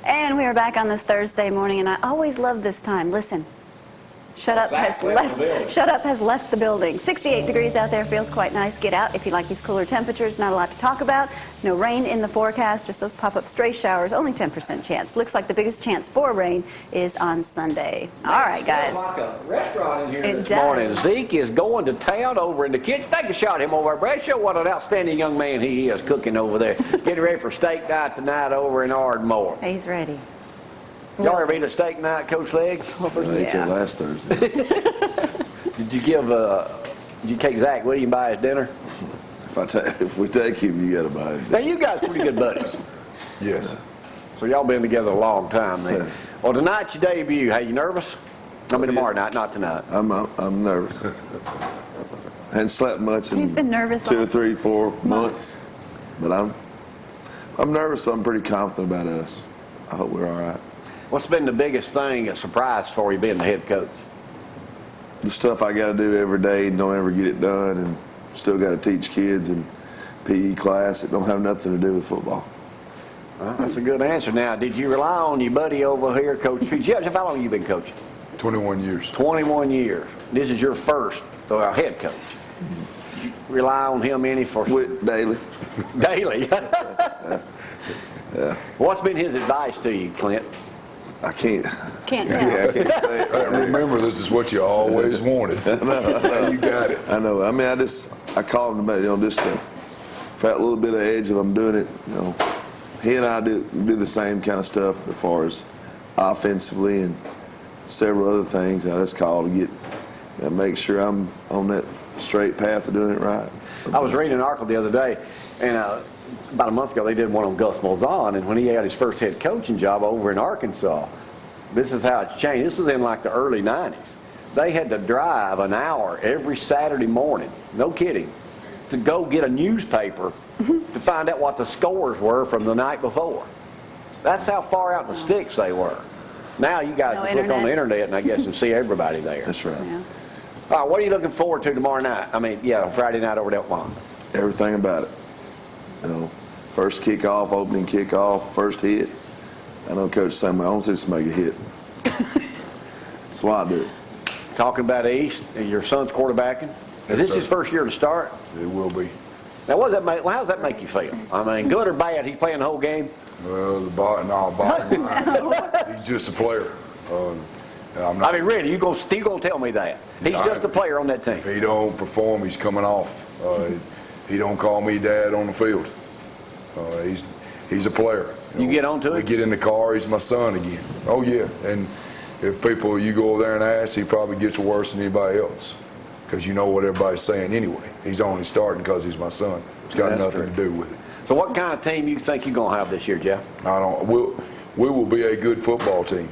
And we are back on this Thursday morning, and I always love this time. Listen. Shut Up has left the building. 68 degrees out there, feels quite nice. Get out if you like these cooler temperatures. Not a lot to talk about. No rain in the forecast, just those pop-up stray showers. Only 10% chance. Looks like the biggest chance for rain is on Sunday. All right, guys. Like a restaurant in here It this morning. does. Zeke is going to town over in the kitchen. Take a shot at him over there, Brad. Show what an outstanding young man he is cooking over there. Getting ready for steak night tonight over in Ardmore. He's ready. Y'all ever eat a steak night, Coach Legg? I ate it last Thursday. Did you take Zach with you and buy his dinner? If we take him, you got to buy him. Now, you guys pretty good buddies. Yes. So y'all been together a long time then. Yeah. Well, tonight's your debut. Hey, you nervous? I mean, tomorrow night, not tonight. I'm nervous. Hadn't slept much in He's been nervous 2 or 3, 4 months. But I'm nervous, but I'm pretty confident about us. I hope we're all right. What's been the biggest thing, a surprise for you being the head coach? The stuff I got to do every day, don't ever get it done, and still got to teach kids in PE class that don't have nothing to do with football. Well, that's a good answer. Now, did you rely on your buddy over here, Coach Pugh? How long have you been coaching? 21 years. 21 years. This is your first head coach. Did you rely on him any for... Daily. Daily? Yeah. What's been his advice to you, Clint? I can't. Can't tell. Yeah, I can't say it. Remember, this is what you always wanted. You got it. I know. I mean, I called him about it, just to felt a little bit of edge if I'm doing it. He and I do the same kind of stuff as far as offensively and several other things. I just called to make sure I'm on that straight path of doing it right. I was reading an article the other day, and about a month ago they did one on Gus Malzahn, and when he had his first head coaching job over in Arkansas, this is how it's changed. This was in like the early 90s. They had to drive an hour every Saturday morning, no kidding, to go get a newspaper to find out what the scores were from the night before. That's how far out in the sticks they were. Now you guys can look on the internet and I guess and see everybody there. That's right. Yeah. All right, what are you looking forward to tomorrow night? On Friday night over at Delmont. Everything about it. First kickoff, opening kickoff, first hit. I know Coach said, I want to make a hit. That's why I do it. Talking about East, your son's quarterbacking. Is this his first year to start? It will be. Now, how does that make you feel? Good or bad? He's playing the whole game? Well, bottom line, he's just a player. Really, you gonna tell me that? He's just a player on that team. If he don't perform, he's coming off. He don't call me dad on the field. He's a player. You get on to it? We get in the car, he's my son again. Oh, yeah. And if you go over there and ask, he probably gets worse than anybody else. Because you know what everybody's saying anyway. He's only starting because he's my son. It's got nothing to do with it. So what kind of team you think you're going to have this year, Jeff? We will be a good football team.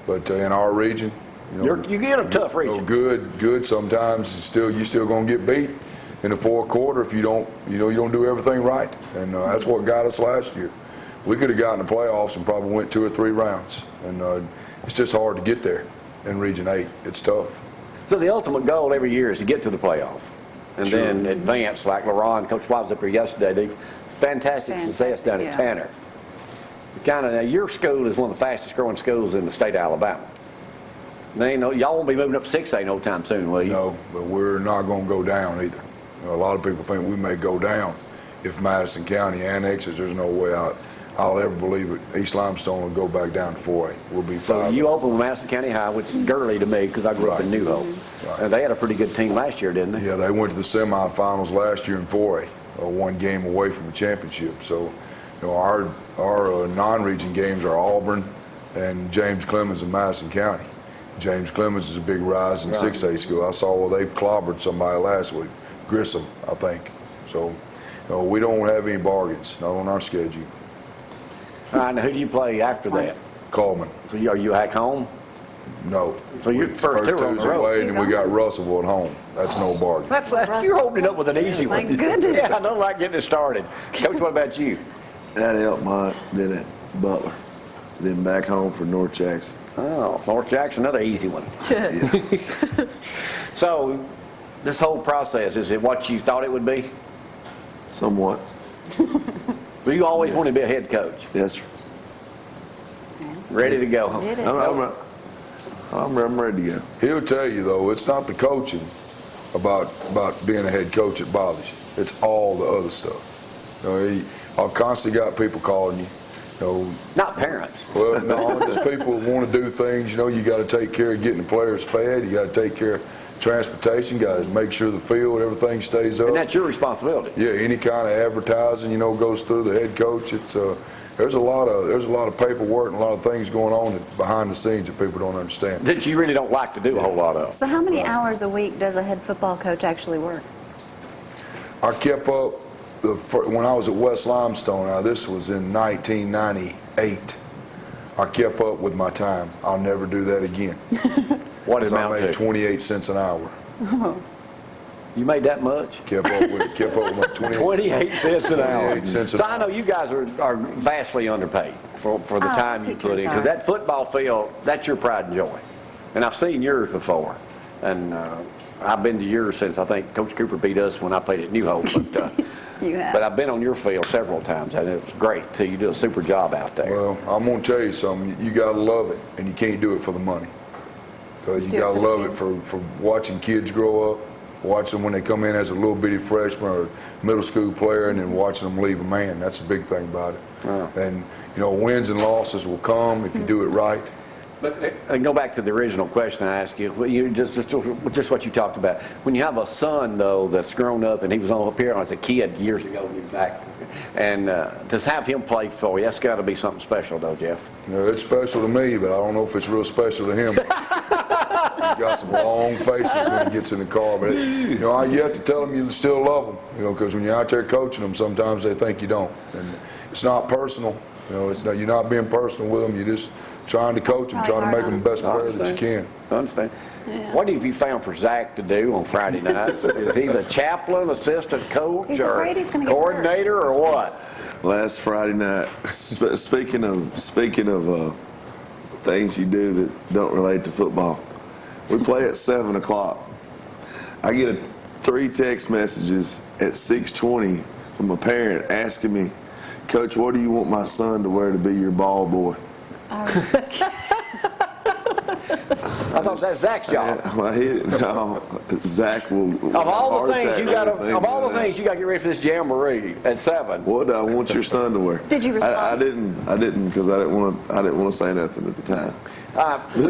But in our region, you get a tough region. Good. Sometimes you still going to get beat in the fourth quarter if you don't do everything right. And that's what got us last year. We could have gotten the playoffs and probably went 2 or 3 rounds. And it's just hard to get there in Region 8. It's tough. So the ultimate goal every year is to get to the playoffs and then advance, like LaRon, Coach Wobbs up here yesterday. They fantastic success down at Tanner. Now your school is one of the fastest growing schools in the state of Alabama. Y'all won't be moving up 6A no time soon, will you? No, but we're not going to go down either. A lot of people think we may go down if Madison County annexes. There's no way I'll ever believe it. East Limestone will go back down to 4A. We'll be 5A. So you open with Madison County High, which is girly to me because I grew up in New Hope. Right. They had a pretty good team last year, didn't they? Yeah, they went to the semifinals last year in 4A, 1 game away from the championship. So, our non-region games are Auburn and James Clemens in Madison County. James Clemens is a big rise in 6A school. I saw they clobbered somebody last week, Grissom, I think. So, we don't have any bargains, not on our schedule. All right, now who do you play after that? Coleman. So are you back home? No. So you're first 2 on the road. Away, and we got Russellville at home. That's no bargain. You're holding it up with an easy one. My goodness. Yeah, I don't like getting it started. Coach, what about you? At Elkmont, then at Butler, then back home for North Jackson. Oh, North Jackson, another easy one. So this whole process, is it what you thought it would be? Somewhat. Well, you always wanted to be a head coach. Yes, sir. Ready to go. Did it. I'm ready to go. He'll tell you, though, it's not the coaching about being a head coach that bothers you. It's all the other stuff. You know, I've constantly got people calling you. You know, Not parents. well, no, just people who want to do things. You know, you got to take care of getting the players fed. You got to take care of transportation. You got to make sure the field, everything stays up. And that's your responsibility. Yeah, any kind of advertising, you know, goes through the head coach. It's there's a lot of paperwork and a lot of things going on behind the scenes that people don't understand. That you really don't like to do a whole lot of. So how many hours a week does a head football coach actually work? I kept up when I was at West Limestone. Now this was in 1998. I kept up with my time. I'll never do that again. What is I amount made to? 28 cents an hour. You made that much? Kept up with it. Kept up with my 28 cents an hour. 28 cents an So I know you guys are vastly underpaid for the time you put in. teachers are. Because that football field, that's your pride and joy. And I've seen yours before. And I've been to yours since I think Coach Cooper beat us when I played at New Hope. But, You have. but I've been on your field several times, and it was great. So you do a super job out there. Well, I'm going to tell you something. You got to love it, and you can't do it for the money. Because you Do it got to for the love it kids. for watching kids grow up, watching them when they come in as a little bitty freshman or middle school player, and then watching them leave a man. That's a big thing about it. Wow. And, you know, wins and losses will come if you do it right. But go back to the original question I asked you. You just what you talked about. When you have a son though that's grown up and he was on up here as a kid years ago when you were back, and to have him play for you, that's got to be something special though, Jeff. You know, it's special to me, but I don't know if it's real special to him. He's got some long faces when he gets in the car. But, you know, you have to tell them you still love them, you know, because when you're out there coaching them, sometimes they think you don't. And it's not personal. You know, it's not, you're not being personal with them. You're just trying to coach them, trying to make them the best player that you can. I understand. What have you found for Zach to do on Friday nights? Is he the chaplain, assistant coach, He's or afraid he's gonna get coordinator, or what? Last Friday night, speaking of things you do that don't relate to football, we play at 7 o'clock. I get 3 text messages at 6:20 from a parent asking me, "Coach, what do you want my son to wear to be your ball boy?" I thought that's Zach's job. No, Zach will. Of all the things you got to, things of all like the that. things you got to get ready for this jamboree at 7. What do I want your son to wear? Did you respond? I didn't because I didn't want to say nothing at the time.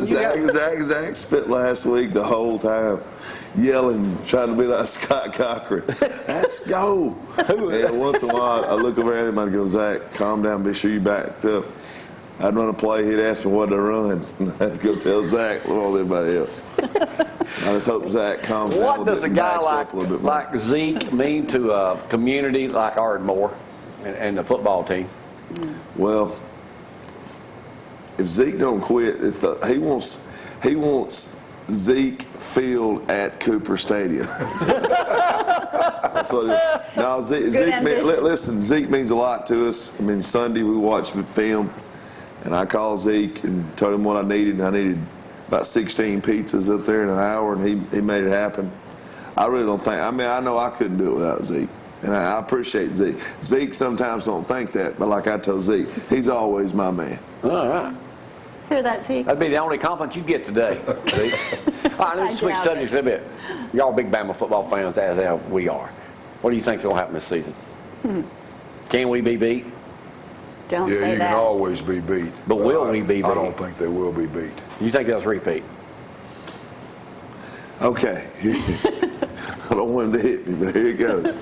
Zach spent last week the whole time yelling, trying to be like Scott Cochran. Let's go. And once in a while, I look over at him and I go, "Zach, calm down. Be sure you backed up." I'd run a play. He'd ask me what to run. I had to go tell Zach more than everybody else. I just hope Zach calms down. What does a guy backs up a little bit more. like Zeke mean to a community like Ardmore and the football team? Well, if Zeke don't quit, he wants Zeke Field at Cooper Stadium. That's what it is. Now, listen, Zeke means a lot to us. I mean, Sunday we watched the film, and I called Zeke and told him what I needed. And I needed about 16 pizzas up there in an hour, and he made it happen. I really don't think, I know I couldn't do it without Zeke. And I appreciate Zeke. Zeke sometimes don't think that, but like I told Zeke, he's always my man. All right. Hear that, Zeke? That'd be the only compliment you get today. See? All right, let's switch doubt subjects a little bit. Y'all big Bama football fans, as we are. What do you think's going to happen this season? Can we be beat? Don't Yeah, say you that. can always be beat. But will we be I beat? don't think they will be beat. You think they'll repeat? Okay. I don't want him to hit me, but here it goes.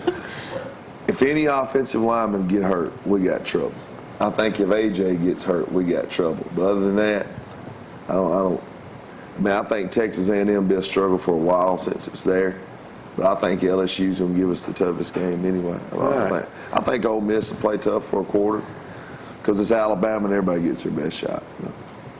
If any offensive lineman get hurt, we got trouble. I think if AJ gets hurt, we got trouble. But other than that, I think Texas A&M be a struggle for a while since it's there. But I think LSU's going to give us the toughest game anyway. I think Ole Miss will play tough for a quarter because it's Alabama and everybody gets their best shot.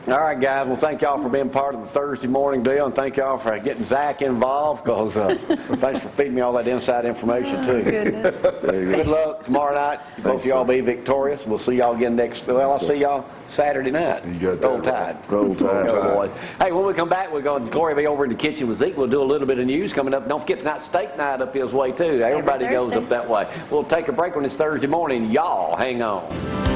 All right, guys. Well, thank y'all for being part of the Thursday morning deal, and thank y'all for getting Zach involved, because thanks for feeding me all that inside information, too. Goodness. Good luck tomorrow night. Both of y'all be victorious. We'll see y'all again I'll see y'all Saturday night. You got that Roll right. Tide. Roll Tide. Go, boys. Hey, when we come back, we're going to Glory be over in the kitchen with Zeke. We'll do a little bit of news coming up. Don't forget tonight's steak night up his way, too. Everybody goes Thursday. up that way. We'll take a break on this Thursday morning. Y'all hang on.